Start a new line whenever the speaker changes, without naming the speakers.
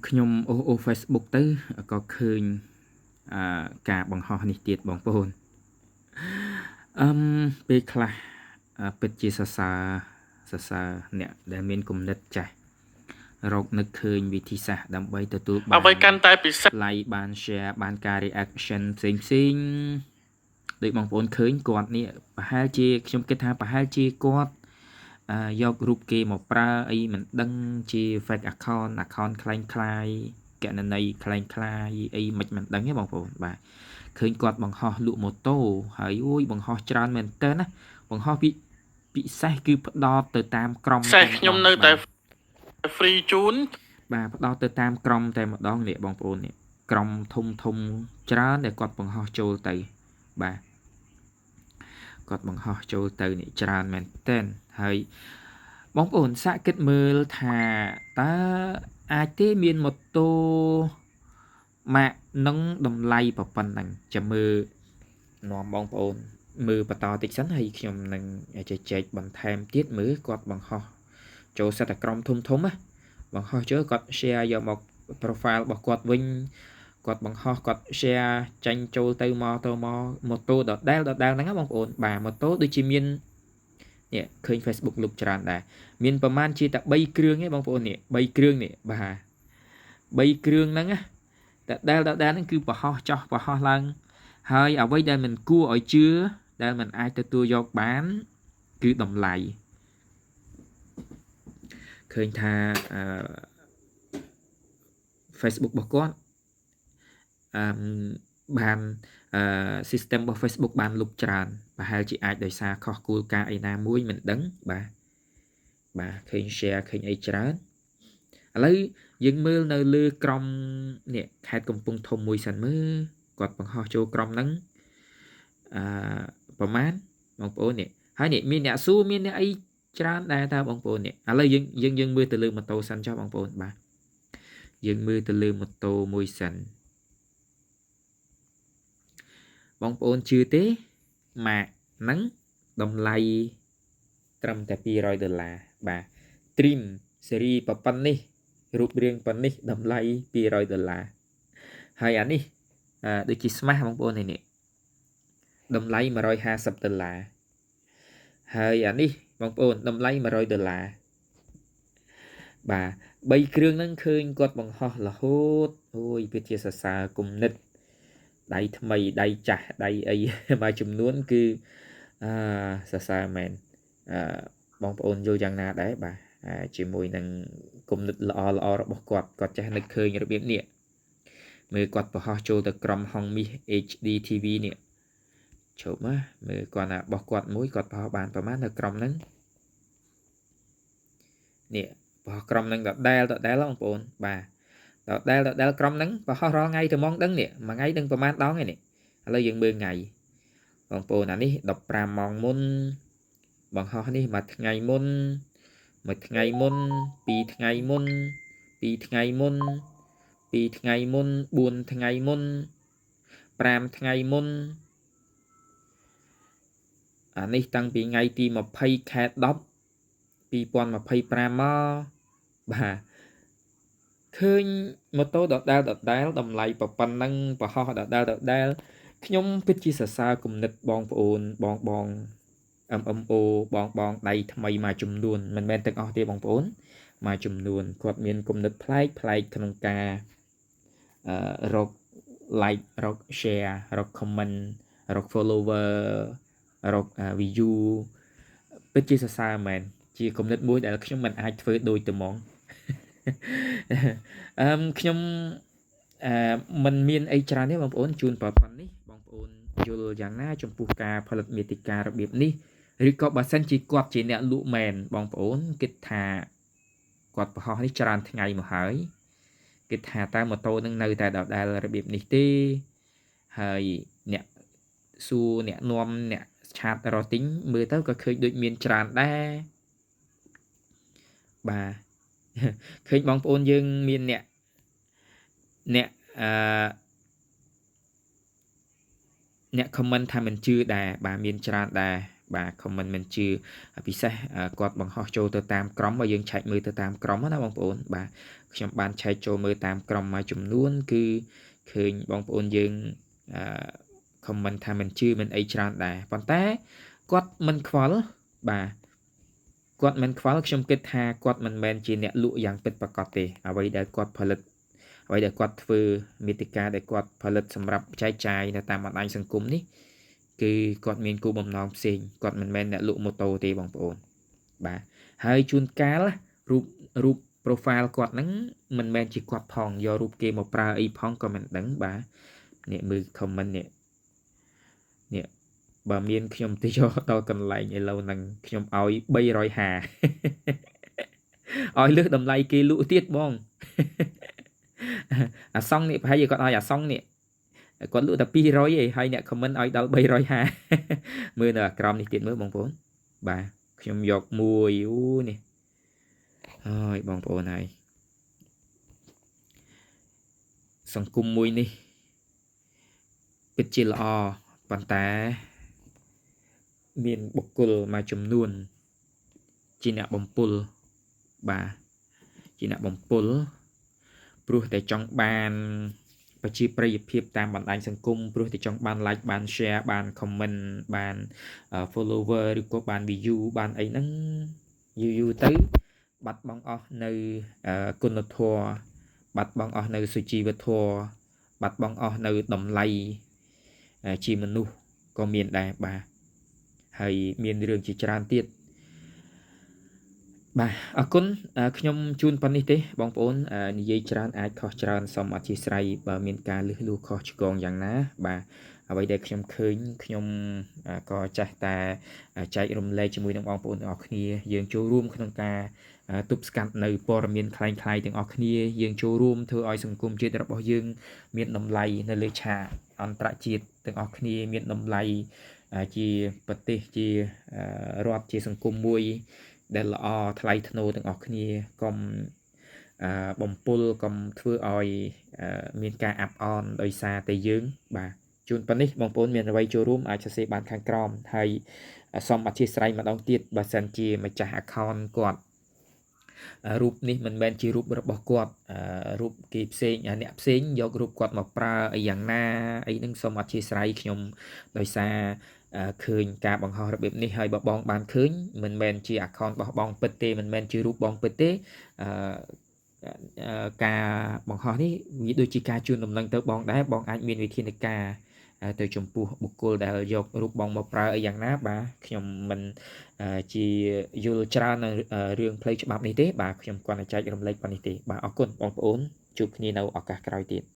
ខ្ញុំអូ Facebook ទៅក៏ឃើញការបង្ហោះនេះទៀតបងប្អូនពេលខ្លះពិតជាសរសើរអ្នកដែលមានគំនិតចាស់រកនឹកឃើញវិធីសាស្ត្រដើម្បីទទួលបានអ្វីកាន់តែពិសេស like បាន share បានការ reaction ផ្សេងដូចបងប្អូនឃើញគាត់នេះប្រហែលជាខ្ញុំគិតថាប្រហែលជាគាត់យករូបគេមកប្រើអីមិនដឹងជា fake account คล้ายៗកណន័យคล้ายៗអីមិនដឹងទេបងប្អូនបាទឃើញគាត់បង្ហោះលក់ម៉ូតូហើយអូយបង្ហោះច្រើនមែនតើណាបង្ហោះពិសេសគឺផ្ដោតទៅតាមក្រុមតែខ្ញុំនៅតែ free ជូនបាទផ្ដោតទៅតាមក្រុមតែម្ដងនេះបងប្អូននេះក្រុមធំច្រើនដែលគាត់បង្ហោះចូលទៅបាទគាត់បង្ហោះចូលទៅនេះច្រើនមែនតើហើយបងប្អូនសាកគិតមើលថាតើអាចទេមានម៉ូតូម៉ាកនឹងតម្លៃប៉ុណ្ណឹងចាំមើលនាំបងប្អូនមើលបន្តតិចសិនហើយខ្ញុំនឹងជជែកបន្ថែមទៀតមើលគាត់បង្ហោះចូលសិតតែក្រុមធំណាបង្ហោះចូលគាត់ share យកមក profile របស់គាត់វិញគាត់បង្ហោះគាត់ share ចាញ់ចូលទៅមកម៉ូតូដដែលហ្នឹងណាបងប្អូនបាទម៉ូតូដូចជាមាននេះឃើញ Facebook លុបច្រើនដែរមានប្រហែលជាតែ3គ្រឿងទេបងប្អូននេះ3គ្រឿងនេះបាទ3គ្រឿងហ្នឹងណាដែលហ្នឹងគឺបង្ហោះចោះបង្ហោះឡើងហើយអ្វីដែលមិនគួរឲ្យជឿដែលមិនអាចទទួលយកបានគឺតម្លៃឃើញថាFacebook របស់គាត់បាន system របស់ Facebook បានលុបច្រើនប្រហែលជាអាចដោយសារខុសគោលការណ៍អីណាមួយមិនដឹងបាទឃើញ share ឃើញអីច្រើនឥឡូវយើងមើលនៅលើក្រុមនេះខេត្តកំពង់ធំមួយសិនមើលគាត់បង្ហោះចូលក្រុមហ្នឹងប្រហែលបងប្អូននេះហើយនេះមានអ្នកសួរមានអ្នកអីច្រើនដែរតើបងប្អូននេះឥឡូវយើងមើលទៅលើម៉ូតូសិនចុះបងប្អូនបាទយើងមើលទៅលើម៉ូតូមួយសិនបងប្អូនជឿទេម៉ាកហ្នឹងតម្លៃត្រឹមតែ$200បាទ Trim ស៊េរីប៉ុណ្នេះរូបរាងប៉ុណ្នេះតម្លៃ$200ហើយអានេះដូចជា Smash បងប្អូននេះតម្លៃ$150ហើយអានេះបងប្អូនតម្លៃ$100បាទ3គ្រឿងហ្នឹងឃើញគាត់បង្ហោះរហូតអូយពិតជាសរសើរគំនិតដៃថ្មីដៃចាស់ដៃអីមួយចំនួនគឺសរសើរមែនបងប្អូនយល់យ៉ាងណាដែរបាទជាមួយនឹងគំនិតល្អរបស់គាត់ចេះនឹកឃើញរបៀបនេះមើលគាត់បង្ហោះចូលទៅក្រុមហងមាស HD TV នេះជប់មើលគាត់របស់គាត់មួយគាត់បង្ហោះបានប្រហែលនៅក្រុមហ្នឹងនេះបង្ហោះក្រុមហ្នឹងដដែលបងប្អូនបាទដដែលក្រុមហ្នឹងបង្ហោះរាល់ថ្ងៃទៅមកដឹងនេះមួយថ្ងៃដឹងប្រហែលដងឯនេះឥឡូវយើងមើលថ្ងៃបងប្អូនអានេះ15ម៉ោងមុនបង្ហោះនេះមួយថ្ងៃមុន2ថ្ងៃមុន2ថ្ងៃមុន4ថ្ងៃមុន5ថ្ងៃមុនអានេះតាំងពីថ្ងៃទី20ខែ10 2025មកបាទឃើញម៉ូតូដដែលតម្លៃប៉ុណ្ណឹងបង្ហោះដដែលខ្ញុំពិតជាសរសើរគំនិតបងប្អូនបង MMO បងដៃថ្មីមួយចំនួនមិនមែនទាំងអស់ទេបងប្អូនមួយចំនួនគាត់មានគំនិតប្លែកក្នុងការរក like រក share រក comment រក follower រក view ពិតជាសរសើរមែនជាគំនិតមួយដែលខ្ញុំមិនអាចធ្វើដូចទៅហ្មងខ្ញុំមិនមានអីច្រើនទេបងប្អូនជូនប៉ុណ្ណេះបងប្អូនយល់យ៉ាងណាចំពោះការផលិតមាតិការបៀបនេះឬក៏បើសិនជាគាត់ជាអ្នកលក់មែនបងប្អូនគិតថាគាត់បង្ហោះនេះច្រើនថ្ងៃមកហើយគិតថាតើម៉ូតូនឹងនៅតែដដែលរបៀបនេះទេហើយអ្នកសួរអ្នកនាំអ្នកឆាតរត់ទិញមើលទៅក៏ឃើញដូចមានច្រើនដែរបាទឃើញបងប្អូនយើងមានអ្នកcomment ថាមិនជឿដែរបាទមានច្រើនដែរបាទ comment មិនជឿពិសេសគាត់បង្ហោះចូលទៅតាមក្រុមបើយើងឆែកមើលទៅតាមក្រុមណាបងប្អូនបាទ ខ្ញុំបានឆែកចូលមើលតាមក្រុមមួយចំនួនគឺឃើញបងប្អូនយើងcomment ថាមិនជឿមិនអីច្រើនដែរប៉ុន្តែគាត់មិនខ្វល់បាទគាត់មិនខ្វល់ខ្ញុំគិតថាគាត់មិនមែនជាអ្នកលក់យ៉ាងពិតប្រាកដទេអ្វីដែលគាត់ផលិតអ្វីដែលគាត់ធ្វើមាតិកាដែលគាត់ផលិតសម្រាប់ចែកចាយនៅតាមបណ្ដាញសង្គមនេះគឺគាត់មានគោលបំណងផ្សេងគាត់មិនមែនអ្នកលក់ម៉ូតូទេបងប្អូនបាទហើយជួនកាលរូប profile គាត់ហ្នឹងមិនមែនជាគាត់ផងយករូបគេមកប្រើអីផងក៏មិនដឹងបាទនេះមើល comment នេះបើមានខ្ញុំទៅយកដល់កន្លែងឥឡូវហ្នឹងខ្ញុំឲ្យ350ឲ្យលើសតម្លៃគេលក់ទៀតបងអាសងនេះប្រហែលជាគាត់ឲ្យអាសងនេះគាត់លក់តែ200ឯងហើយអ្នក comment ឲ្យដល់350មើលនៅអាក្រមនេះទៀតមើលបងប្អូនបាទខ្ញុំយកមួយនេះហើយបងប្អូនហើយសង្គមមួយនេះពិតជាល្អប៉ុន្តែមានបុគ្គលមួយចំនួនជាអ្នកបំពុលបាទជាអ្នកបំពុលព្រោះតែចង់បានប្រជាប្រិយភាពតាមបណ្ដាញសង្គមព្រោះតែចង់បាន like បាន share បាន comment បាន follower ឬក៏បាន view បានអីហ្នឹងយូរទៅបាត់បង់អស់នៅគុណធម៌បាត់បង់អស់នៅសុជីវធម៌បាត់បង់អស់នៅតម្លៃជាមនុស្សក៏មានដែរបាទហើយមានរឿងជាច្រើនទៀតបាទអរគុណខ្ញុំជូនប៉ុណ្្នេះទេបងប្អូននិយាយច្រើនអាចខុសច្រើនសូមអធិស្ឋានបើមានការលឺលួខុសឆ្គងយ៉ាងណាបាទអ្វីដែលខ្ញុំឃើញខ្ញុំក៏ចេះតែចែករំលែកជាមួយនឹងបងប្អូនទាំងអស់គ្នាយើងចូលរួមក្នុងការទប់ស្កាត់នៅព័ត៌មានคล้ายៗទាំងអស់គ្នាយើងចូលរួមធ្វើឲ្យសង្គមជាតិរបស់យើងមានតម្លៃនៅលើឆាកអន្តរជាតិទាំងអស់គ្នាមានតម្លៃជាប្រទេសជារដ្ឋជាសង្គមមួយដែលល្អថ្លៃថ្នូរទាំងអស់គ្នាកុំបំពុលកុំធ្វើឲ្យមានការអាប់អន់ដោយសារតែយើងបាទជូនប៉ុណ្នេះបងប្អូនមានអ្វីចូលរួមអាចសរសេរបានខាងក្រោមហើយសូមអធិស្ឋានម្ដងទៀតបើសិនជាម្ចាស់ account គាត់រូបនេះមិនមែនជារូបរបស់គាត់រូបគេផ្សេងអ្នកផ្សេងយករូបគាត់មកប្រើអីយ៉ាងណាអីហ្នឹងសូមអធិស្ឋានខ្ញុំដោយសារឃើញការបង្ហោះរបៀបនេះហើយបើបងបានឃើញមិនមែនជា account របស់បងពិតទេមិនមែនជារូបបងពិតទេការបង្ហោះនេះវាដូចជាការជូនដំណឹងទៅបងដែរបងអាចមានវិធានការទៅចំពោះបុគ្គលដែលយករូបបងមកប្រើអីយ៉ាងណាបាទខ្ញុំមិនជាយល់ច្រើននៅរឿងផ្លូវច្បាប់នេះទេបាទខ្ញុំគ្រាន់តែចែករំលែកប៉ុណ្្នេះទេបាទអរគុណបងប្អូនជួបគ្នានៅឱកាសក្រោយទៀត